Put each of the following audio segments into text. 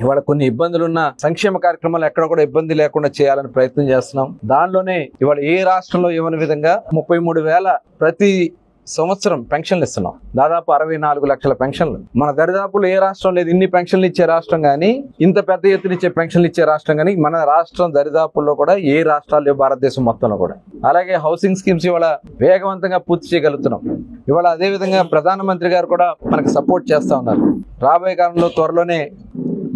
ఇవాళ కొన్ని ఇబ్బందులున్న సంక్షేమ కార్యక్రమాలు ఎక్కడ కూడా ఇబ్బంది లేకుండా చేయాలని ప్రయత్నం చేస్తున్నాం. దానిలోనే ఇవాళ ఏ రాష్ట్రంలో ఇవ్వని విధంగా 33,000 ప్రతి సంవత్సరం పెన్షన్లు ఇస్తున్నాం. దాదాపు 64 లక్షల పెన్షన్లు. మన దరిదాపులు ఏ రాష్ట్రం లేదు ఇన్ని పెన్షన్లు ఇచ్చే రాష్ట్రం కానీ, ఇంత పెద్ద ఎత్తున ఇచ్చే పెన్షన్లు ఇచ్చే రాష్ట్రం కానీ మన రాష్ట్రం దరిదాపుల్లో కూడా ఏ రాష్ట్రాలు భారతదేశం మొత్తంలో కూడా. అలాగే హౌసింగ్ స్కీమ్స్ ఇవాళ వేగవంతంగా పూర్తి చేయగలుగుతున్నాం. ఇవాళ అదేవిధంగా ప్రధానమంత్రి గారు కూడా మనకి సపోర్ట్ చేస్తా ఉన్నారు. రాబోయే కాలంలో త్వరలోనే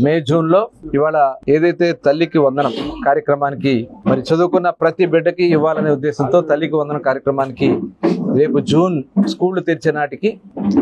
మే జూన్లో ఇవాళ ఏదైతే తల్లికి వందనం కార్యక్రమానికి మరి చదువుకున్న ప్రతి బిడ్డకి ఇవ్వాలనే ఉద్దేశంతో తల్లికి వందనం కార్యక్రమానికి రేపు జూన్ స్కూళ్లు తెరిచే నాటికి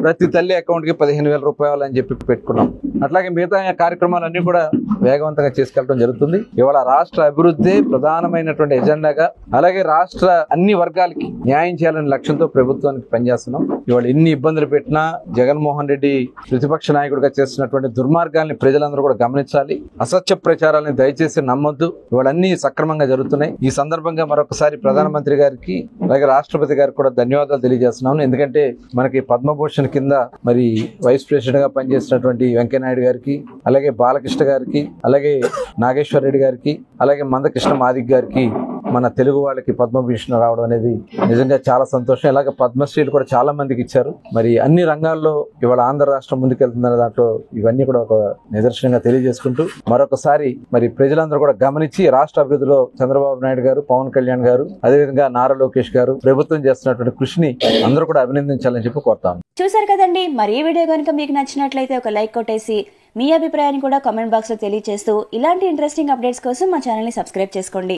ప్రతి తల్లి అకౌంట్కి 15,000 రూపాయలు అని చెప్పి పెట్టుకున్నాం. అట్లాగే మిగతా కార్యక్రమాలన్నీ కూడా వేగవంతంగా చేసుకెళ్ళడం జరుగుతుంది. ఇవాళ రాష్ట్ర అభివృద్ధి ప్రధానమైనటువంటి ఎజెండాగా, అలాగే రాష్ట్ర అన్ని వర్గాలకి న్యాయం చేయాలనే లక్ష్యంతో ప్రభుత్వానికి పనిచేస్తున్నాం. ఇవాళ ఎన్ని ఇబ్బందులు పెట్టినా జగన్మోహన్ రెడ్డి ప్రతిపక్ష నాయకుడిగా చేస్తున్నటువంటి దుర్మార్గాల్ని ప్రజలందరూ కూడా గమనించాలి. అసత్య ప్రచారాలను దయచేసి నమ్మొద్దు. ఇవాళ అన్ని సక్రమంగా జరుగుతున్నాయి. ఈ సందర్భంగా మరొకసారి ప్రధానమంత్రి గారికి అలాగే రాష్ట్రపతి గారికి కూడా ధన్యవాదాలు తెలియజేస్తున్నాను. ఎందుకంటే మనకి పద్మభూషణ్ కింద మరి వైస్ ప్రెసిడెంట్ గా పనిచేసినటువంటి వెంకయ్యనాయుడు గారికి, అలాగే బాలకృష్ణ గారికి, అలాగే నాగేశ్వర రెడ్డి గారికి, అలాగే మందకృష్ణ మాదిక్ గారికి మన తెలుగు వాళ్ళకి పద్మభూషణ్ రావడం అనేది నిజంగా చాలా సంతోషం. ఇలాగే పద్మశ్రీలు కూడా చాలా మందికి ఇచ్చారు. మరి అన్ని రంగాల్లో ఇవాళ ఆంధ్ర రాష్ట్రం ముందుకెళ్తుందనే దాంట్లో ఇవన్నీ కూడా ఒక నిదర్శనంగా తెలియజేసుకుంటూ మరొకసారి మరి ప్రజలందరూ కూడా గమనించి రాష్ట్ర అభివృద్ధిలో చంద్రబాబు నాయుడు గారు, పవన్ కళ్యాణ్ గారు, అదేవిధంగా నారా లోకేష్ గారు ప్రభుత్వం చేస్తున్నటువంటి కృషిని అందరూ కూడా అభినందించాలని చెప్పి కోరుతాను. చూసారు కదండి. మరి ఈ వీడియో కనుక మీకు నచ్చినట్లయితే ఒక లైక్ కొట్టేసి మీ అభిప్రాయాన్ని కూడా కామెంట్ బాక్స్ లో తెలియజేస్తూ ఇలాంటి ఇంట్రెస్టింగ్ అప్డేట్స్ కోసం మా ఛానల్ ని సబ్స్క్రైబ్ చేసుకోండి.